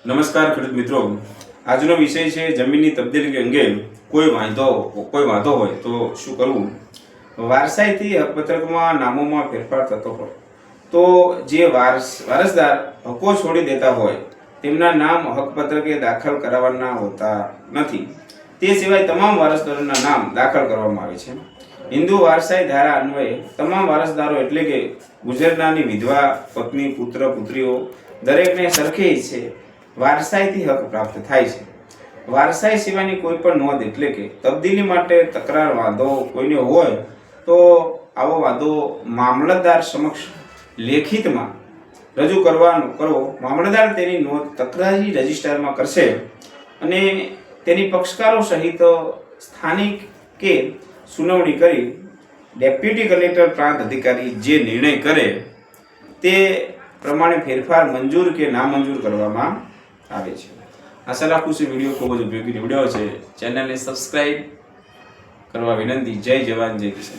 નમસ્કાર ખેડૂત મિત્રો, આજનો વિષય છે જમીનની તબદીલી અંગે કોઈ વાંધો હોય તો શું કરવું. વારસાઈથી હકપત્રકમાં નામોમાં ફેરફાર થતો હોય તો જે વારસદાર હકો છોડી દેતા હોય તેમના નામ હકપત્રકે દાખલ કરાવવાના હોતા નથી. તે સિવાય તમામ વારસદારોના નામ દાખલ કરવામાં આવે છે. હિન્દુ વારસાઈ ધારા અન્વયે તમામ વારસદારો એટલે કે ગુજરનારની વિધવા, પત્ની, પુત્ર, પુત્રીઓ દરેકને સરખી છે વારસાઈથી હક પ્રાપ્ત થાય છે. વારસાઈ સિવાયની કોઈ પણ નોંધ એટલે કે તબદીલી માટે તકરાર વાંધો કોઈને હોય તો આવો વાંધો મામલતદાર સમક્ષ લેખિતમાં રજૂ કરવો. મામલતદાર તેની નોંધ તકરારી રજિસ્ટરમાં કરશે અને તેની પક્ષકારો સહિત સ્થાનિક કે સુનાવણી કરી ડેપ્યુટી કલેક્ટર પ્રાંત અધિકારી જે નિર્ણય કરે તે પ્રમાણે ફેરફાર મંજૂર કે નામંજૂર કરવામાં આવે છે. આશા રાખું છું વિડીયો ખૂબ જ ઉપયોગી નીવડ્યો છે. ચેનલને સબસ્ક્રાઇબ કરવા વિનંતી. જય જવાન જય કિસાન.